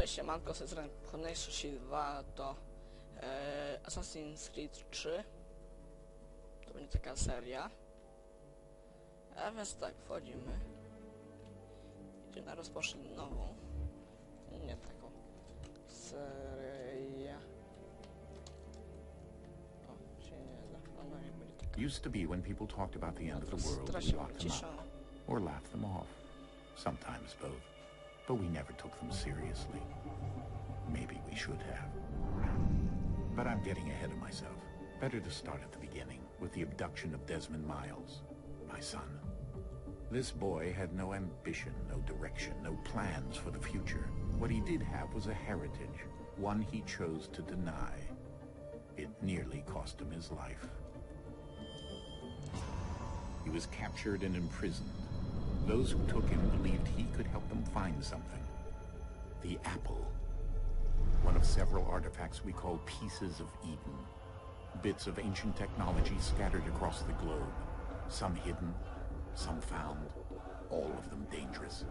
Cześć, siemanko, z tej strony Komenty 2 to Assassin's Creed 3. To będzie taka seria. A więc tak, wchodzimy. Idziemy rozpocznij nową. Nie taką. Seria. O, się nie da. Ona nie będzie taka. Used to be when people talked about the end of the world, we locked them up, or laughed them off. Sometimes both. But we never took them seriously. Maybe we should have. But I'm getting ahead of myself. Better to start at the beginning, with the abduction of Desmond Miles, my son. This boy had no ambition, no direction, no plans for the future. What he did have was a heritage, one he chose to deny. It nearly cost him his life. He was captured and imprisoned. Those who took him believed he could help them find something. The apple. One of several artifacts we call pieces of Eden. Bits of ancient technology scattered across the globe. Some hidden, some found, all of them dangerous.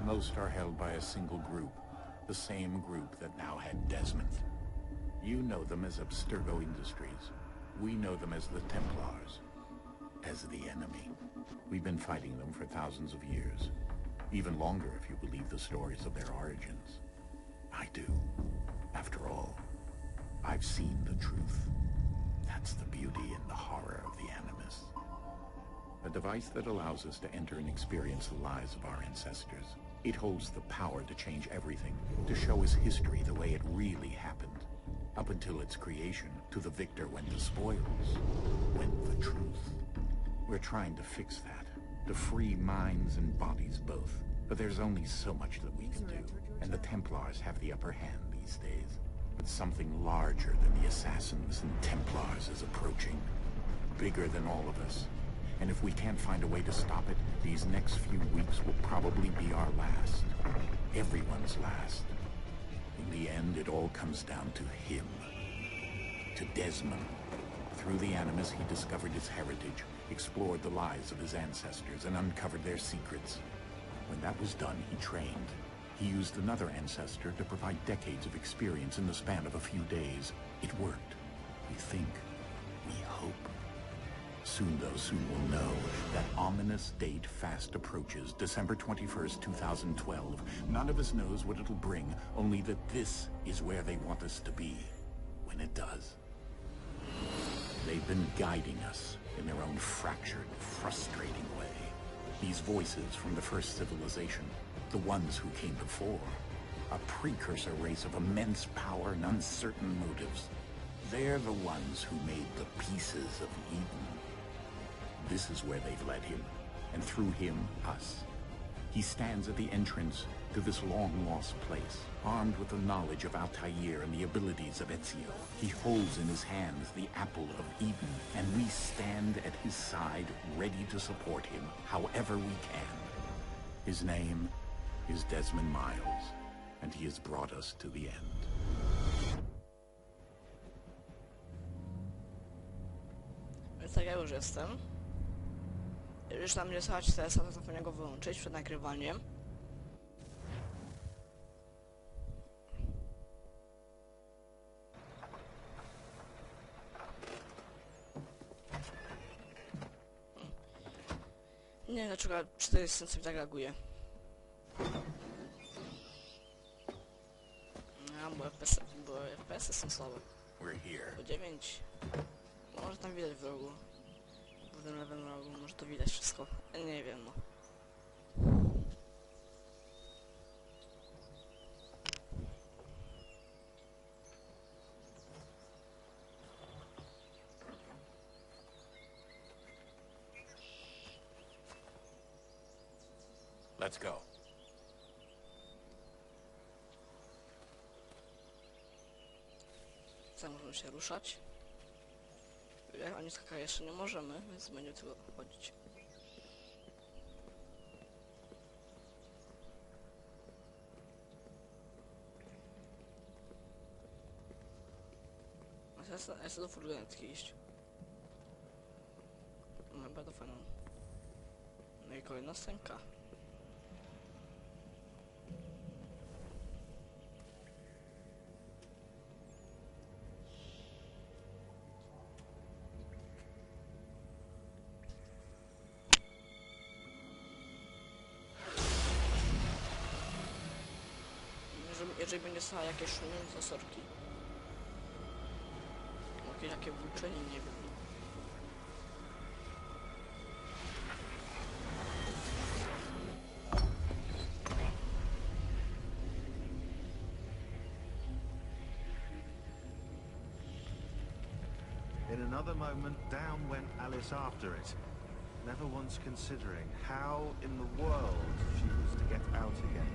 Most are held by a single group, the same group that now had Desmond. You know them as Abstergo Industries. We know them as the Templars. As the enemy. We've been fighting them for thousands of years. Even longer if you believe the stories of their origins. I do. After all, I've seen the truth. That's the beauty and the horror of the Animus. A device that allows us to enter and experience the lives of our ancestors. It holds the power to change everything, to show us history the way it really happened. Up until its creation, to the victor when the spoils, went the truth. We're trying to fix that, to free minds and bodies both. But there's only so much that we can do, and the Templars have the upper hand these days. But something larger than the Assassins and Templars is approaching, bigger than all of us. And if we can't find a way to stop it, these next few weeks will probably be our last. Everyone's last. In the end, it all comes down to him. To Desmond. Through the Animus, he discovered his heritage, explored the lives of his ancestors, and uncovered their secrets. When that was done, he trained. He used another ancestor to provide decades of experience in the span of a few days. It worked. We think. We hope. Soon, though, soon we'll know. That ominous date fast approaches, December 21st, 2012. None of us knows what it'll bring, only that this is where they want us to be. When it does. They've been guiding us in their own fractured, frustrating way. These voices from the first civilization, the ones who came before, a precursor race of immense power and uncertain motives. They're the ones who made the pieces of Eden. This is where they've led him, and through him, us. He stands at the entrance to this long-lost place, armed with the knowledge of Altair and the abilities of Ezio. He holds in his hands the apple of Eden, and we stand at his side, ready to support him, however we can. His name is Desmond Miles, and he has brought us to the end. Więc tak, ja już jestem. Już tam nie słychać TS-a, to zapomniałem go wyłączyć przed nagrywaniem. Nie wiem dlaczego, czy to jest sens, mi tak reaguje. Bo FPS-y są słabe. Bo 9. Może tam widać w rogu. W tym lewym rogu, może to widać wszystko. Nie wiem, no. Let's go. Co, możemy się ruszać? Jak ani skakać jeszcze nie możemy, więc będzie tylko chodzić. Ja chcę do furgonetki iść. Mam bardzo fajną. No i kolejna scenka. jeżeli będzie słuchała jakieś szumiące sorki. Jakieś takie włóczenie, nie wiem. In another moment, down went Alice after it, never once considering how in the world she was to get out again.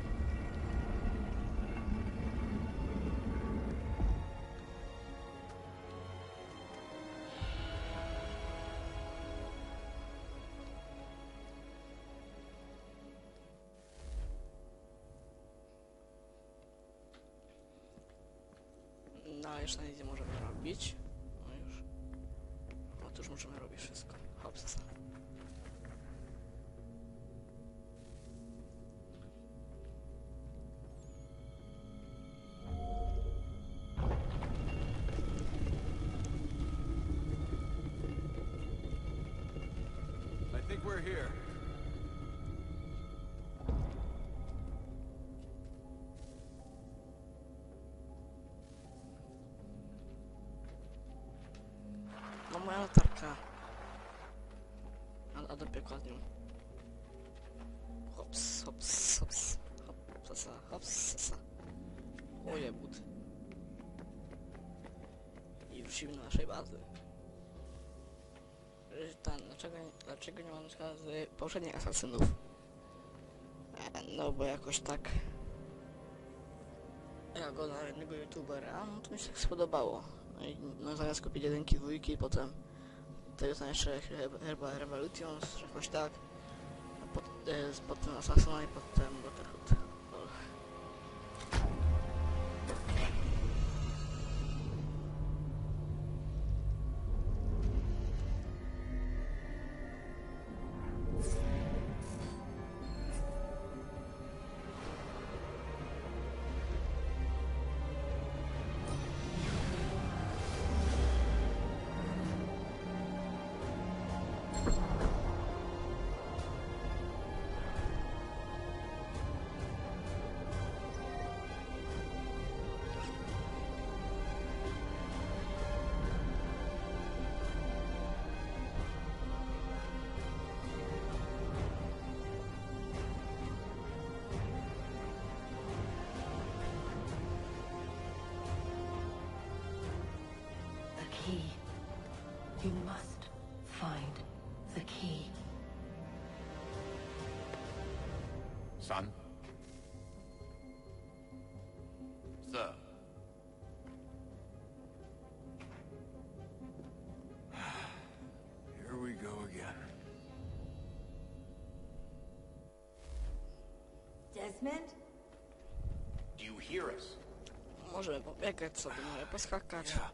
No, jeszcze nic nie możemy robić. No już. No to już możemy robić wszystko. Hopsa. I think we're here. No moja latarka. A do piekła z nią. Hops, hops, hops. Hopsa, hopsa. Oje but. I wrócimy do naszej bazy. Dlaczego nie ma na przykład z poprzednich asasynów? No bo jakoś tak. Ja go na jednego youtubera, no to mi się tak spodobało. No zamiast kupić jedynki, dwójki, potem tego tam jeszcze chyba Revolutions, jakoś tak. A potem Assassina i potem Brotherhood. Key. You must find the key. Son? Sir. Here we go again. Desmond? Do you hear us? Możemy pobiegać sobie, może poskakać. Yeah.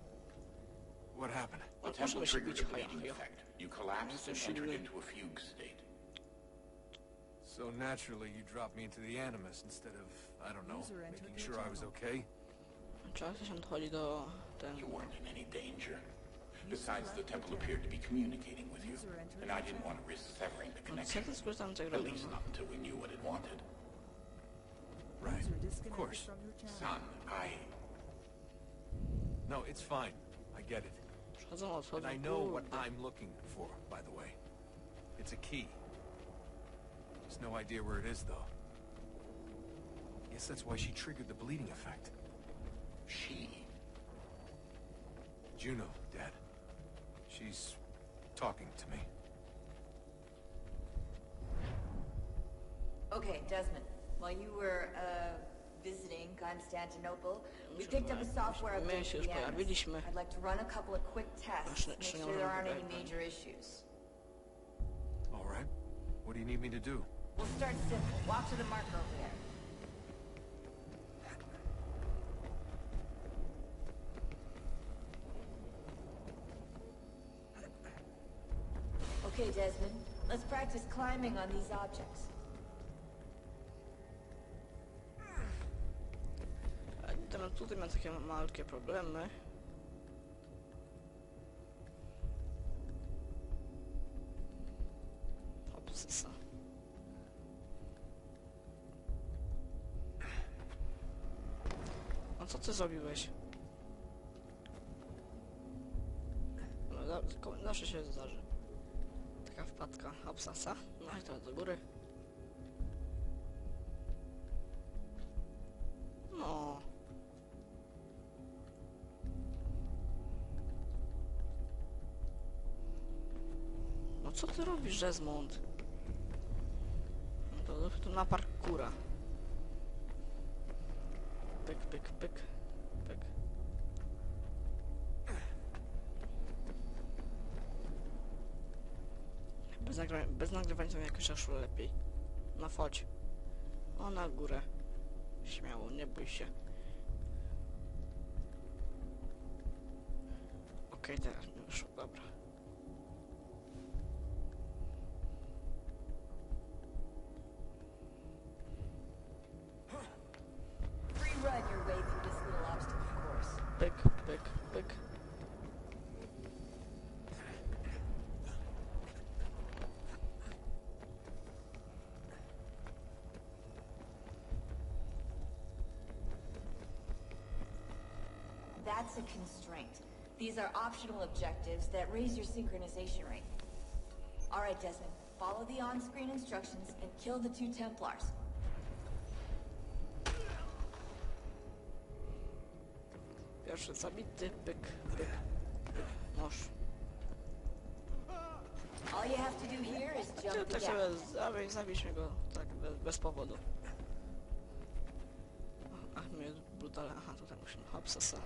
What happened? The temple triggered a bleeding effect. You collapsed and entered into a fugue state. So naturally, you dropped me into the Animus instead of, I don't know, making sure I was okay? Czasem się odchodzi do ten... You weren't in any danger. Besides, the temple appeared to be communicating with you, and I didn't want to risk severing the connection. Co ty skorzystam z tego At robię? least not until we knew what it wanted. Right, of course. Son, No, it's fine. I get it. Przychodzą, odchodzą, And I know what kurde. I'm looking for, by the way. It's a key. Just no idea where it is, though. Guess that's why she triggered the bleeding effect. she. Juno, Dad. She's talking to me. Okay, Desmond. While you were, visiting Constantinople, we picked up a software My update się for już the Animus. pojawiliśmy. I'd like to run a couple of quick tests to make Jeszcze nie sure there możemy aren't any wybrać. major issues. All right. What do you need me to do? We'll start simple. Walk to the marker over there. Okay, Desmond. Let's practice climbing on these objects. Teraz tutaj mam takie malutkie problemy. Hopsa. A co ty zrobiłeś? No, zawsze się zdarzy. Taka wpadka Absasa. No i teraz do góry. No. No co ty robisz, Desmond? No to na parkura. Pyk, pyk, pyk, pyk. Bez nagrywania to jakoś aż lepiej. No chodź. O, na górę. Śmiało, nie bój się. Okej, teraz mi wyszło, dobra. Rerun your way through this little obstacle course. Pyk, pyk, pyk. That's a constraint. These are optional objectives that raise your synchronization rate. Alright, Desmond. Follow the on-screen instructions and kill the 2 Templars. Pierwszy zabity, pyk, pyk, pyk. Noż. All you have to do here is jump the Tak gap. sobie zabiliśmy go tak bez powodu. Ach, mnie brutalne. Aha, tutaj musimy Absasa.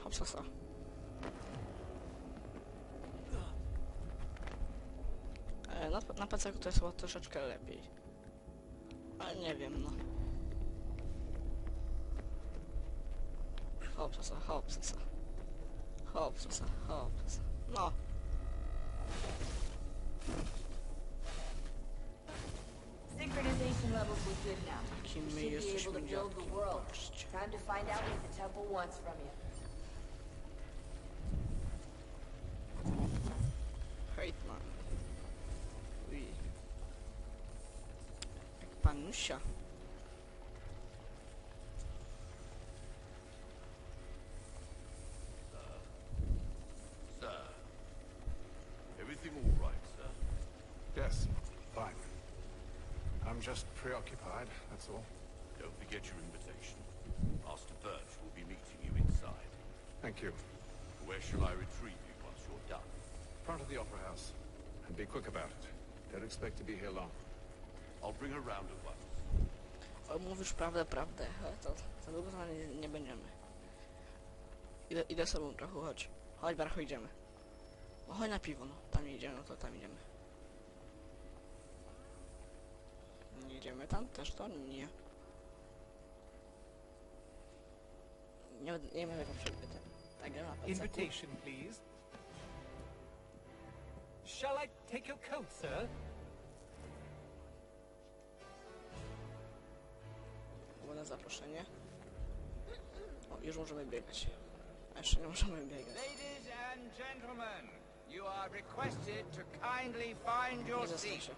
Absasa. Na PC to jest chyba troszeczkę lepiej. Ale nie wiem, no. Hopsasa, hopsasa. Hopsasa, hopsasa. No. Synchronization levels look good now. Taki You my should be able jesteśmy to build dziadki. the world. Patrzcie. Time to find out what the temple wants from you. Hejtman. Uj. Jak panusia. Sir. Everything all right, sir? Yes, fine. I'm just preoccupied, that's all. Don't forget your invitation. Master Birch will be meeting you inside. Thank you. Where shall I retrieve you once you're done? Front of the Opera House. And be quick about it. Don't expect to be here long. I'll bring her round at once. O, mówisz prawdę, prawdę. To za długo to nie będziemy. Idę sobie trochę, chodź. Chodź, Barcho, idziemy. No chodź na piwo, no. Tam nie idziemy, no to tam idziemy. Nie idziemy tam też, to nie. Nie wiem, jaką przedmiotem. Tak, gra na PC. Invitation, please. Shall I take your coat, sir? Ładne zaproszenie. O, już możemy biegać. A jeszcze nie możemy biegać. Ladies and gentlemen, you are requested to kindly find your Nie zastań seats. się.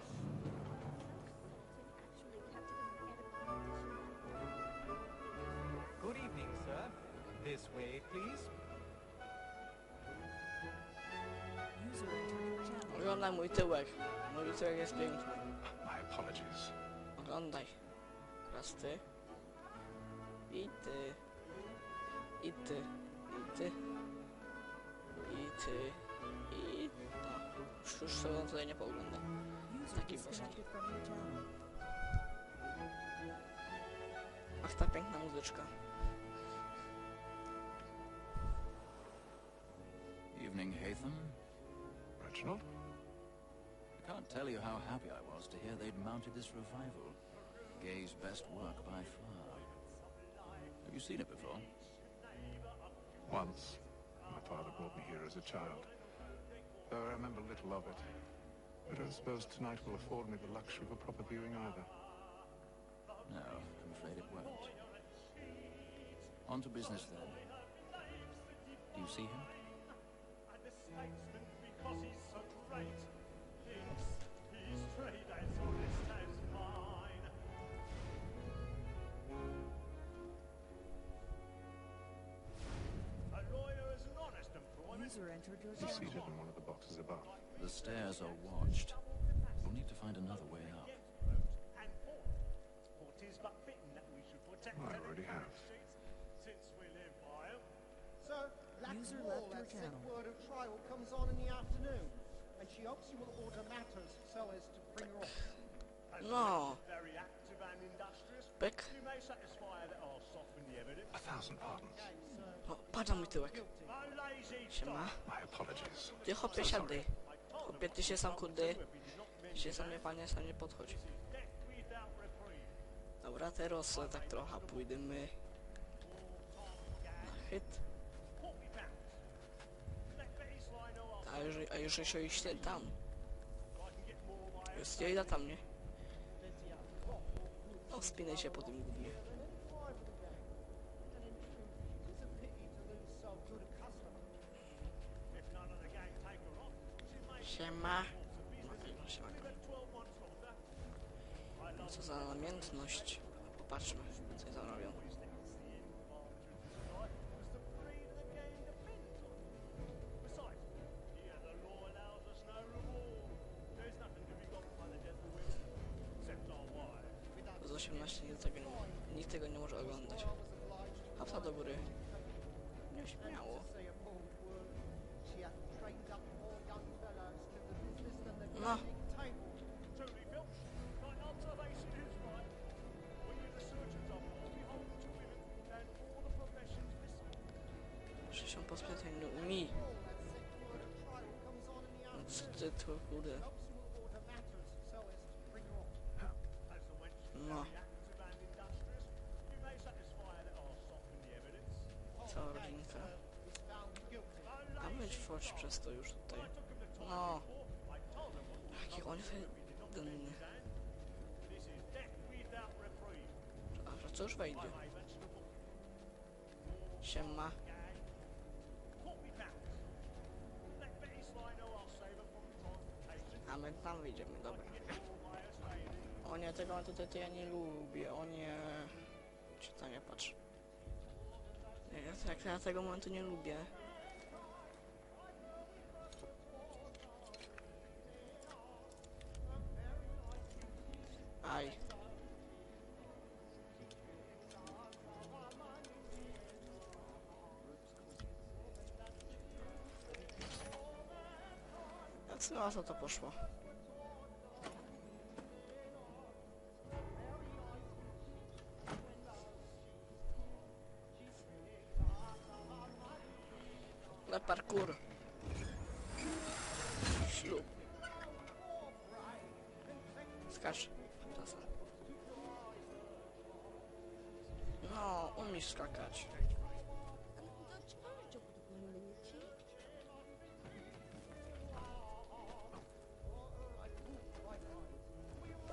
Good evening, sir. This way, please. Oglądaj mój tyłek. Mój tyłek jest piękny. My apologies. Oglądaj. Raz ty. I ty. I ty. I ty. I ty. I... No. Już sobie tutaj nie poogląda. Taki boski. Ach, ta piękna muzyczka. Evening, Hatham. Reginald? I can't tell you how happy I was to hear they'd mounted this revival. Gay's best work by far. Have you seen it before? Once. My father brought me here as a child. Though I remember little of it. I don't suppose tonight will afford me the luxury of a proper viewing either. No, I'm afraid it won't. On to business then. Do you see him? entered your He's seated channel. in one of the boxes above. The stairs are watched. We'll need to find another way up. I already have. User left your channel. Word of trial comes on in the afternoon, and she hopes you will order matters so as to bring her off. No. Very active and industrious. Pyk. You may satisfy that I'll soften the evidence. 1,000 pardons. O, patrz na mój tyłek. Siema. My apologies. Ty hopie siadaj. Hopie, ty się sam kudy. Ty się sam nie panie, sam nie podchodź. Dobra, teraz tak trochę pójdziemy na hit. A już się iście tam. Jest jej tam, nie? No, wspinaj się po tym głównie. Siema. No, siema. Co za namiętność. Popatrzmy, co tam robią. Z 18 nikt tego nie może oglądać. Hafta do góry. Nieśmiało. No. Muszę się pospiąć mi. Ty to kurde. No. Cała rodzinka. A być wchodź przez to już tutaj. No. Jaki on jest denny. A co już wejdzie? Siema. A my tam wyjdziemy, dobra. O nie, tego tutaj to ja nie lubię, o nie. Czy tam nie patrz. Nie, ja tego momentu nie lubię. Aj. A co to poszło? Na parkour. Ślub. Skacz. Czasem. No, umiesz skakać.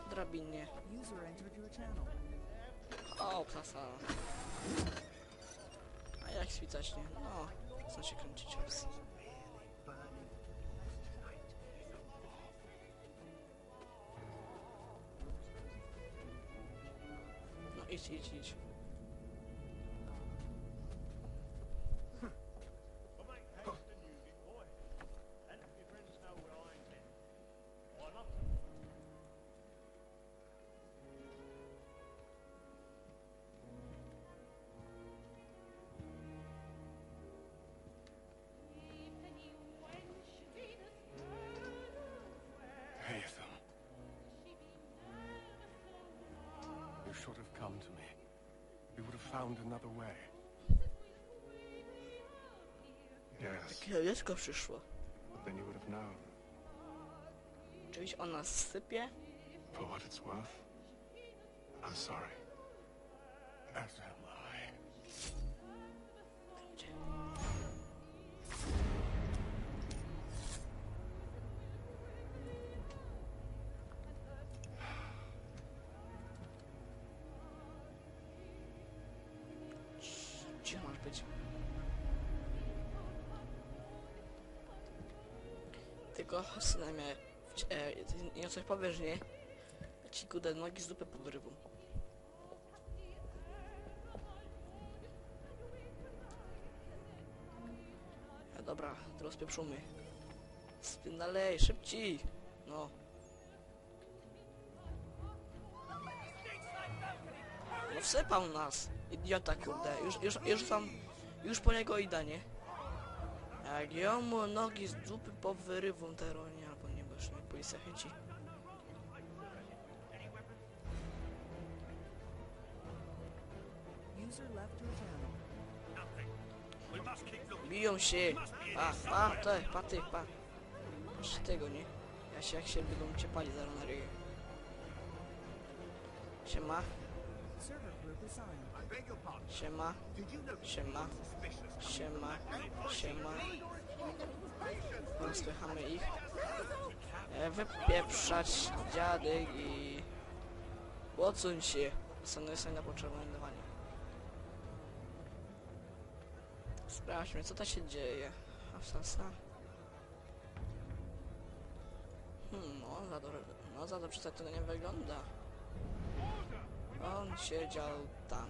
Drabinie. User entered your channel. O, klasa. A jak świtać nie? No, przestań się kręcić. No idź. Should have come to me. We would have found another way. Yes, Jakie dziecko przyszło. then you would have known. Czyś ona sypie? For what it's worth, I'm sorry. As am I. Gdzie? Gdzie masz być? Tylko syna mnie nie coś powiesz, nie? Ja ci kudę nogi z dupy podrywam. Dobra, rozpieprzymy. Spin dalej, szybciej! No. No wsypał nas! Idiota, kurde. Już po niego idę, nie? Jak ją mu nogi z dupy powyrywą teronie, albo nie, bo już mnie policja chyci. User left your channel. Biją się! Pa! Patrz tego, nie? Jak się będą ciepali zaraz na ryję. Siema. Server group assigned. Siema. Rozpychamy ich. Wypieprzać dziadek i... Odsuń się. Są na potrzebne dawanie. Sprawdźmy, co to się dzieje. Assassina. Za dobrze to nie wygląda. On siedział tam.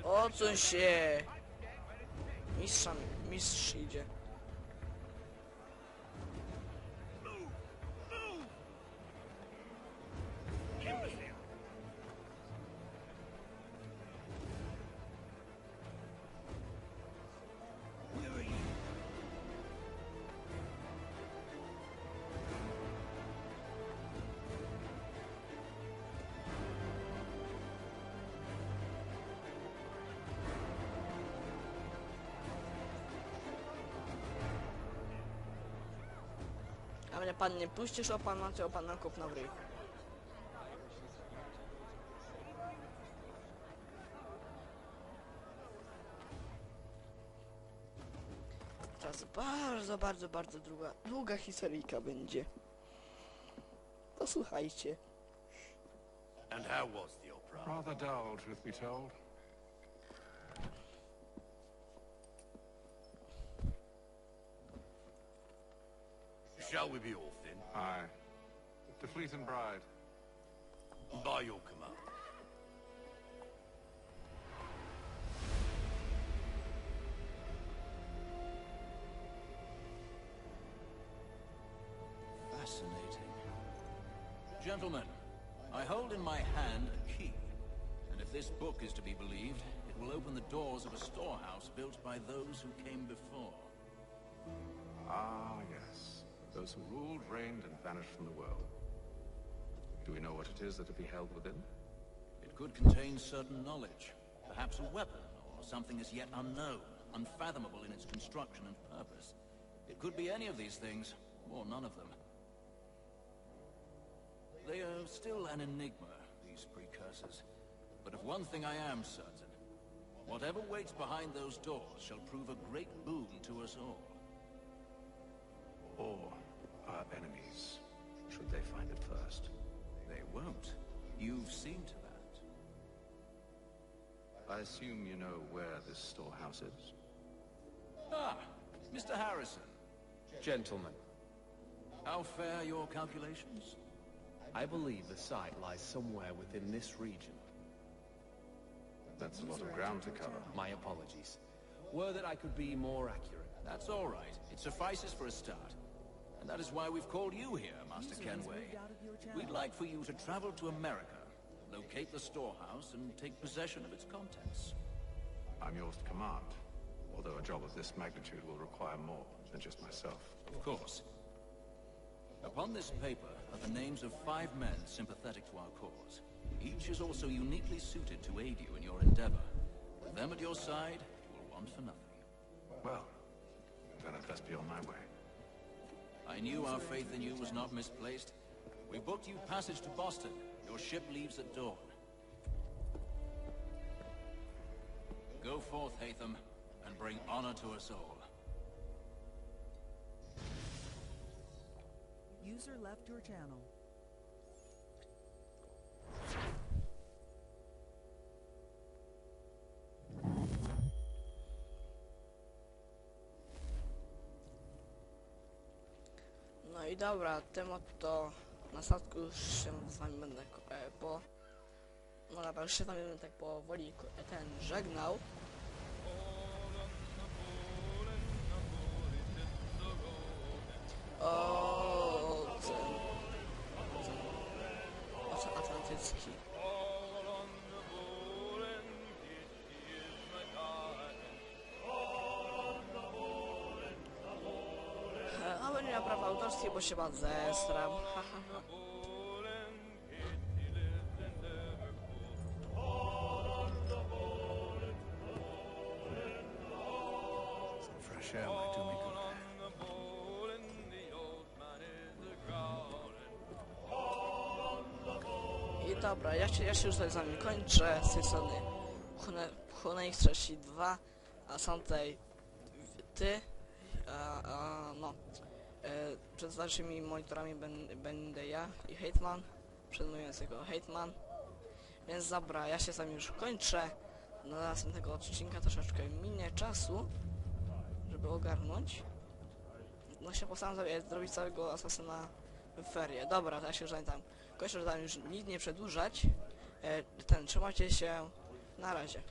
Odsuń się! Mistrz idzie. A mnie pan nie puścisz, opana kop na wryj. Teraz bardzo długa historyjka będzie. To słuchajcie. And how was the opera? Rather dull, truth be told. Shall we be off then? Aye. To Fleet and Bride. By your command. Fascinating. Gentlemen, I hold in my hand a key. And if this book is to be believed, it will open the doors of a storehouse built by those who came before. Ah, yes. Those who ruled, reigned, and vanished from the world. Do we know what it is that will be held within? It could contain certain knowledge, perhaps a weapon, or something as yet unknown, unfathomable in its construction and purpose. It could be any of these things, or none of them. They are still an enigma, these precursors. But of one thing I am certain. Whatever waits behind those doors shall prove a great boon to us all. Or our enemies, should they find it first? They won't. You've seen to that. I assume you know where this storehouse is? Ah, Mr. Harrison. Gentlemen, How fair your calculations? I believe the site lies somewhere within this region. That's a lot of ground to cover. My apologies. Were that I could be more accurate. That's all right. It suffices for a start. And that is why we've called you here, Master Kenway. We'd like for you to travel to America, locate the storehouse, and take possession of its contents. I'm yours to command, although a job of this magnitude will require more than just myself. Of course. Upon this paper are the names of 5 men sympathetic to our cause. Each is also uniquely suited to aid you in your endeavor. With them at your side, you will want for nothing. Well, then I'd best be on my way. I knew our faith in you was not misplaced. We booked you passage to Boston. Your ship leaves at dawn. Go forth, Hatham, and bring honor to us all. User left your channel. No i dobra, temat to na statku już się z wami będę No dobra, już się tam tak powoli ten żegnał. Ocean Atlantycki. A będzie miał prawa autorskie, bo się pan zestram. Some fresh air might do me good. I dobra, ja się już tutaj z wami kończę. Z tej strony Hunej 32, a są tutaj ty. Przed waszymi monitorami będę ja i Hetman, przejmującego Hetman. Więc dobra, ja się z wami już kończę. Do następnego odcinka troszeczkę minie czasu, żeby ogarnąć. No się postaram zrobić całego Assassina w ferię. Dobra, to ja się już tam kończę, żeby tam już nic nie przedłużać. Trzymajcie się, na razie.